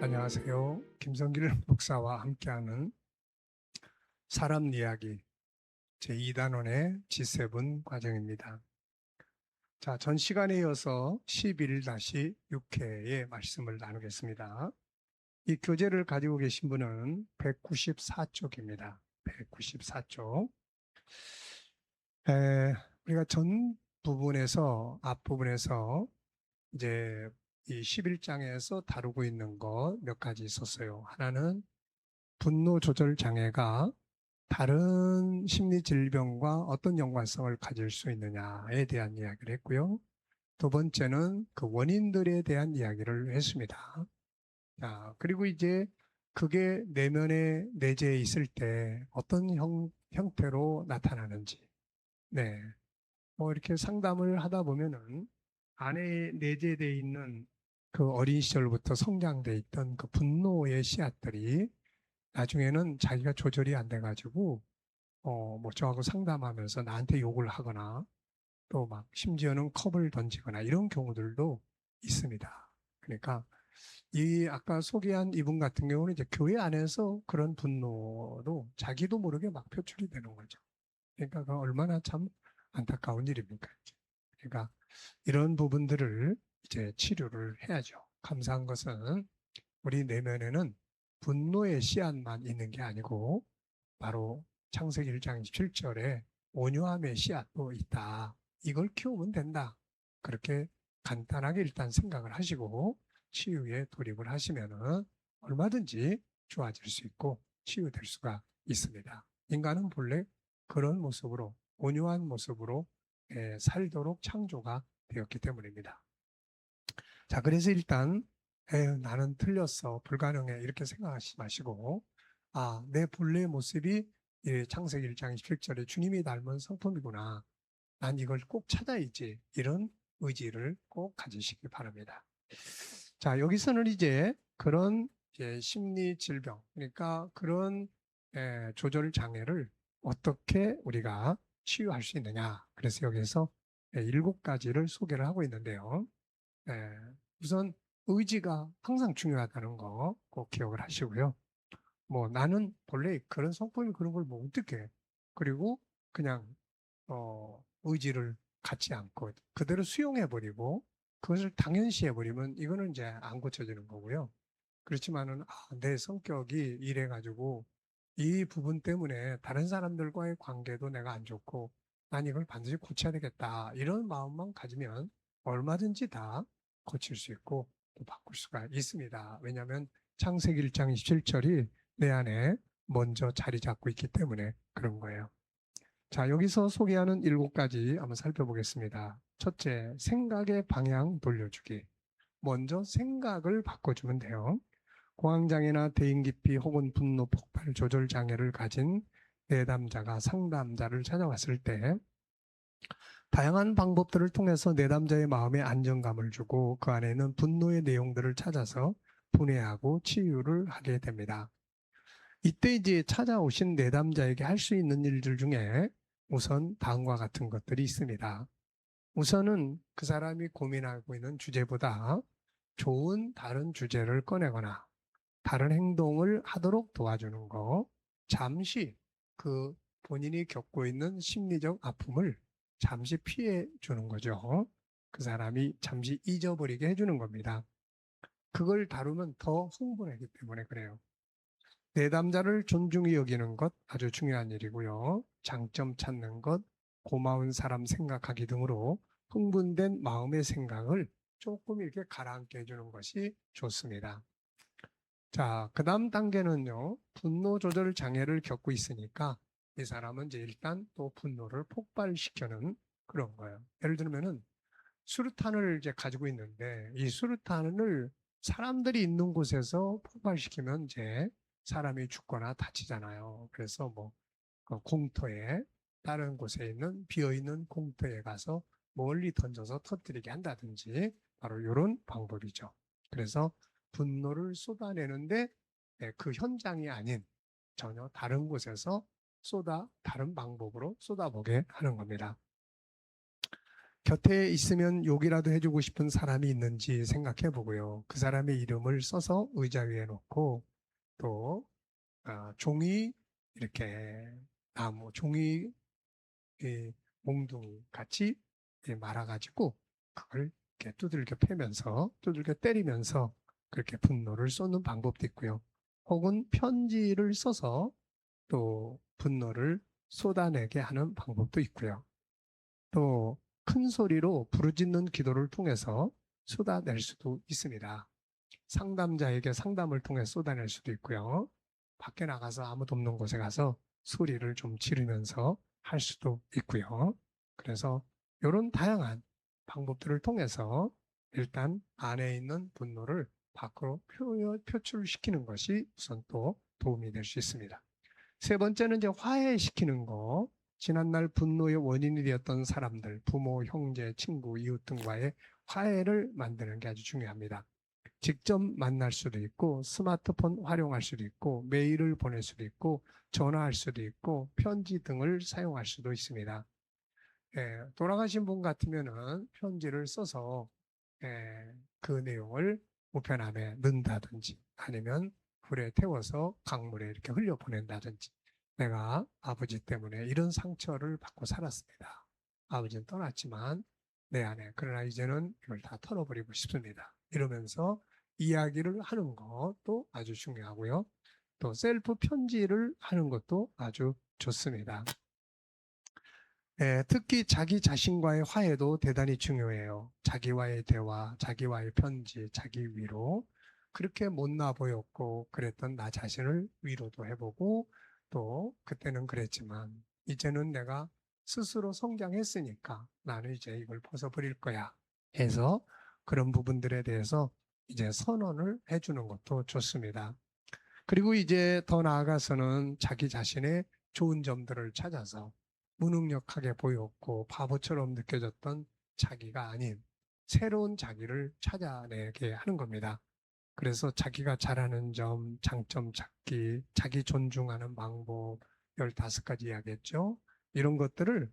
안녕하세요. 김성길 목사와 함께하는 사람 이야기 제2단원의 G7 과정입니다. 자, 전 시간에 이어서 11-6회의 말씀을 나누겠습니다. 이 교재를 가지고 계신 분은 194쪽입니다. 194쪽. 우리가 전 부분에서, 앞부분에서 이제 이 11장에서 다루고 있는 것 몇 가지 있었어요. 하나는 분노 조절 장애가 다른 심리 질병과 어떤 연관성을 가질 수 있느냐에 대한 이야기를 했고요. 두 번째는 그 원인들에 대한 이야기를 했습니다. 자, 그리고 이제 그게 내면에 내재해 있을 때 어떤 형태로 나타나는지. 네. 뭐 이렇게 상담을 하다 보면은 안에 내재되어 있는 그 어린 시절부터 성장돼 있던 그 분노의 씨앗들이 나중에는 자기가 조절이 안 돼가지고 뭐 저하고 상담하면서 나한테 욕을 하거나 또 막 심지어는 컵을 던지거나 이런 경우들도 있습니다. 그러니까 이 아까 소개한 이분 같은 경우는 이제 교회 안에서 그런 분노도 자기도 모르게 막 표출이 되는 거죠. 그러니까 그 얼마나 참 안타까운 일입니까? 그러니까 이런 부분들을 이제 치료를 해야죠. 감사한 것은 우리 내면에는 분노의 씨앗만 있는 게 아니고 바로 창세기 1장 7절에 온유함의 씨앗도 있다. 이걸 키우면 된다. 그렇게 간단하게 일단 생각을 하시고 치유에 돌입을 하시면은 얼마든지 좋아질 수 있고 치유될 수가 있습니다. 인간은 본래 그런 모습으로 온유한 모습으로 살도록 창조가 되었기 때문입니다. 자, 그래서 일단 에휴, 나는 틀렸어, 불가능해 이렇게 생각하지 마시고 내 본래의 모습이 창세기 1장 27절에 주님이 닮은 성품이구나. 난 이걸 꼭 찾아야지. 이런 의지를 꼭 가지시기 바랍니다. 자, 여기서는 이제 그런 이제 심리 질병, 그러니까 그런 조절 장애를 어떻게 우리가 치유할 수 있느냐. 그래서 여기서 7가지를 소개를 하고 있는데요. 우선 의지가 항상 중요하다는 거 꼭 기억을 하시고요. 뭐 나는 본래 그런 성품이 그런 걸 뭐 어떻게 그리고 그냥 의지를 갖지 않고 그대로 수용해버리고 그것을 당연시해버리면 이거는 이제 안 고쳐지는 거고요. 그렇지만은 내 성격이 이래가지고 이 부분 때문에 다른 사람들과의 관계도 내가 안 좋고 난 이걸 반드시 고쳐야 되겠다. 이런 마음만 가지면 얼마든지 다 고칠 수 있고 또 바꿀 수가 있습니다. 왜냐하면 창세기 1장 27절이 내 안에 먼저 자리 잡고 있기 때문에 그런 거예요. 자, 여기서 소개하는 7가지 한번 살펴보겠습니다. 첫째, 생각의 방향 돌려주기. 먼저 생각을 바꿔주면 돼요. 공황장애나 대인기피 혹은 분노 폭발 조절 장애를 가진 내담자가 상담자를 찾아왔을 때 다양한 방법들을 통해서 내담자의 마음에 안정감을 주고 그 안에는 분노의 내용들을 찾아서 분해하고 치유를 하게 됩니다. 이때 이제 찾아오신 내담자에게 할 수 있는 일들 중에 우선 다음과 같은 것들이 있습니다. 우선은 그 사람이 고민하고 있는 주제보다 좋은 다른 주제를 꺼내거나 다른 행동을 하도록 도와주는 거, 잠시 그 본인이 겪고 있는 심리적 아픔을 잠시 피해 주는 거죠. 그 사람이 잠시 잊어버리게 해주는 겁니다. 그걸 다루면 더 흥분하기 때문에 그래요. 내담자를 존중히 여기는 것 아주 중요한 일이고요. 장점 찾는 것, 고마운 사람 생각하기 등으로 흥분된 마음의 생각을 조금 이렇게 가라앉게 해주는 것이 좋습니다. 자, 그 다음 단계는요, 분노 조절 장애를 겪고 있으니까 이 사람은 이제 일단 또 분노를 폭발시키는 그런 거예요. 예를 들면은 수류탄을 이제 가지고 있는데 이 수류탄을 사람들이 있는 곳에서 폭발시키면 이제 사람이 죽거나 다치잖아요. 그래서 뭐 공터에 다른 곳에 있는 비어있는 공터에 가서 멀리 던져서 터뜨리게 한다든지 바로 이런 방법이죠. 그래서 분노를 쏟아내는데 그 현장이 아닌 전혀 다른 곳에서 다른 방법으로 쏟아보게 하는 겁니다. 곁에 있으면 욕이라도 해주고 싶은 사람이 있는지 생각해 보고요. 그 사람의 이름을 써서 의자 위에 놓고 또 종이 이렇게 나무 종이 몽둥이 같이 말아가지고 그걸 이렇게 두들겨 때리면서 그렇게 분노를 쏟는 방법도 있고요. 혹은 편지를 써서 또 분노를 쏟아내게 하는 방법도 있고요. 또 큰 소리로 부르짖는 기도를 통해서 쏟아낼 수도 있습니다. 상담자에게 상담을 통해 쏟아낼 수도 있고요. 밖에 나가서 아무도 없는 곳에 가서 소리를 좀 지르면서 할 수도 있고요. 그래서 이런 다양한 방법들을 통해서 일단 안에 있는 분노를 밖으로 표출시키는 것이 우선 또 도움이 될 수 있습니다. 세 번째는 이제 화해시키는 거. 지난날 분노의 원인이 되었던 사람들, 부모, 형제, 친구, 이웃 등과의 화해를 만드는 게 아주 중요합니다. 직접 만날 수도 있고, 스마트폰 활용할 수도 있고, 메일을 보낼 수도 있고, 전화할 수도 있고, 편지 등을 사용할 수도 있습니다. 돌아가신 분 같으면은 편지를 써서 그 내용을 우편함에 넣는다든지 아니면 불에 태워서 강물에 이렇게 흘려보낸다든지 내가 아버지 때문에 이런 상처를 받고 살았습니다. 아버지는 떠났지만 내 안에 그러나 이제는 이걸 다 털어버리고 싶습니다. 이러면서 이야기를 하는 것도 아주 중요하고요. 또 셀프 편지를 하는 것도 아주 좋습니다. 특히 자기 자신과의 화해도 대단히 중요해요. 자기와의 대화, 자기와의 편지, 자기 위로. 그렇게 못나 보였고 그랬던 나 자신을 위로도 해보고 또 그때는 그랬지만 이제는 내가 스스로 성장했으니까 나는 이제 이걸 벗어버릴 거야 해서 그런 부분들에 대해서 이제 선언을 해주는 것도 좋습니다. 그리고 이제 더 나아가서는 자기 자신의 좋은 점들을 찾아서 무능력하게 보였고 바보처럼 느껴졌던 자기가 아닌 새로운 자기를 찾아내게 하는 겁니다. 그래서 자기가 잘하는 점, 장점 찾기, 자기 존중하는 방법 15가지 이야기했죠. 이런 것들을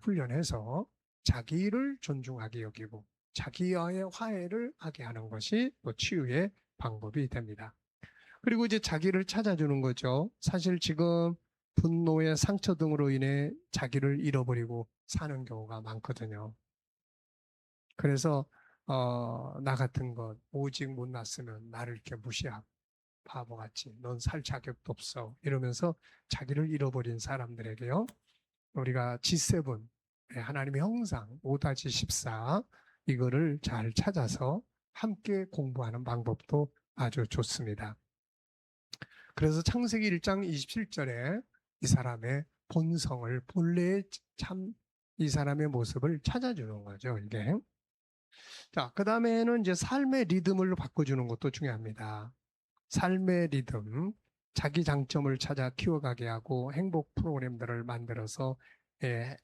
훈련해서 자기를 존중하게 여기고 자기와의 화해를 하게 하는 것이 또 치유의 방법이 됩니다. 그리고 이제 자기를 찾아주는 거죠. 사실 지금 분노의 상처 등으로 인해 자기를 잃어버리고 사는 경우가 많거든요. 그래서 나 같은 것 오직 못났으면 나를 이렇게 무시하고 바보같이 넌 살 자격도 없어 이러면서 자기를 잃어버린 사람들에게요. 우리가 G7 하나님의 형상 5-14 이거를 잘 찾아서 함께 공부하는 방법도 아주 좋습니다. 그래서 창세기 1장 27절에 이 사람의 본성을 본래의 참 이 사람의 모습을 찾아주는 거죠. 이게. 자, 그 다음에는 이제 삶의 리듬을 바꿔주는 것도 중요합니다. 삶의 리듬, 자기 장점을 찾아 키워가게 하고 행복 프로그램들을 만들어서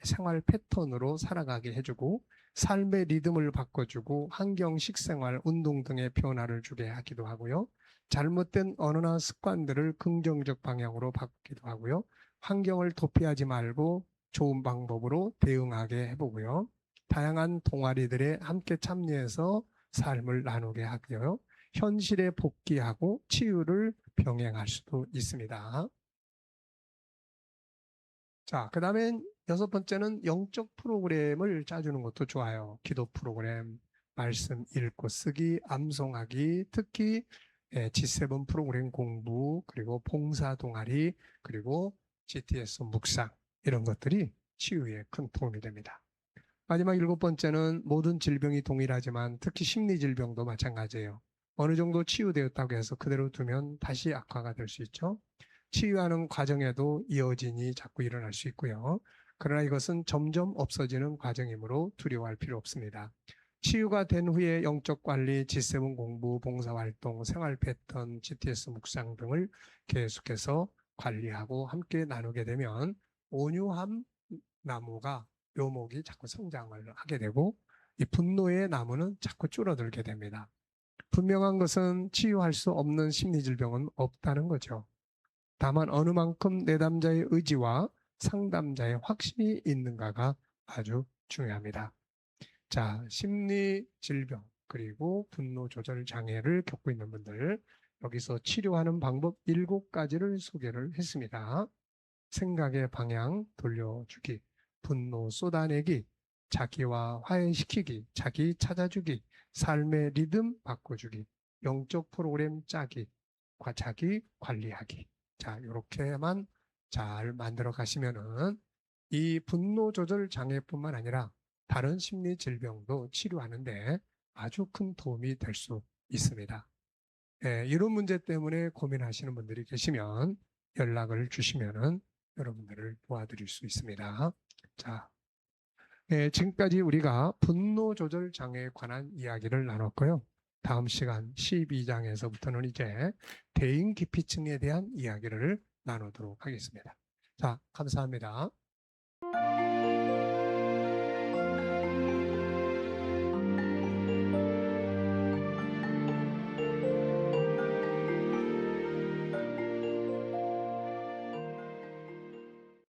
생활 패턴으로 살아가게 해주고 삶의 리듬을 바꿔주고 환경, 식생활, 운동 등의 변화를 주게 하기도 하고요. 잘못된 언어나 습관들을 긍정적 방향으로 바꾸기도 하고요. 환경을 도피하지 말고 좋은 방법으로 대응하게 해보고요. 다양한 동아리들에 함께 참여해서 삶을 나누게 하고요. 현실에 복귀하고 치유를 병행할 수도 있습니다. 자, 그 다음에 6번째는 영적 프로그램을 짜주는 것도 좋아요. 기도 프로그램, 말씀 읽고 쓰기, 암송하기, 특히 G7 프로그램 공부, 그리고 봉사 동아리, 그리고 GTS 묵상 이런 것들이 치유에 큰 도움이 됩니다. 마지막 7번째는 모든 질병이 동일하지만 특히 심리질병도 마찬가지예요. 어느 정도 치유되었다고 해서 그대로 두면 다시 악화가 될 수 있죠. 치유하는 과정에도 이어진이 자꾸 일어날 수 있고요. 그러나 이것은 점점 없어지는 과정이므로 두려워할 필요 없습니다. 치유가 된 후에 영적 관리, G7 공부, 봉사활동, 생활 패턴, GTS 묵상 등을 계속해서 관리하고 함께 나누게 되면 온유함 나무가 묘목이 자꾸 성장을 하게 되고 이 분노의 나무는 자꾸 줄어들게 됩니다. 분명한 것은 치유할 수 없는 심리질병은 없다는 거죠. 다만 어느 만큼 내담자의 의지와 상담자의 확신이 있는가가 아주 중요합니다. 자, 심리 질병 그리고 분노 조절 장애를 겪고 있는 분들, 여기서 치료하는 방법 7가지를 소개를 했습니다. 생각의 방향 돌려주기, 분노 쏟아내기, 자기와 화해시키기, 자기 찾아주기, 삶의 리듬 바꿔주기, 영적 프로그램 짜기, 자기 관리하기. 자, 이렇게만 잘 만들어 가시면은 이 분노 조절 장애뿐만 아니라 다른 심리 질병도 치료하는데 아주 큰 도움이 될 수 있습니다. 예, 이런 문제 때문에 고민하시는 분들이 계시면 연락을 주시면은 여러분들을 도와드릴 수 있습니다. 자, 예, 지금까지 우리가 분노 조절 장애에 관한 이야기를 나눴고요. 다음 시간 12장에서부터는 이제 대인 기피증에 대한 이야기를 나누도록 하겠습니다. 자, 감사합니다.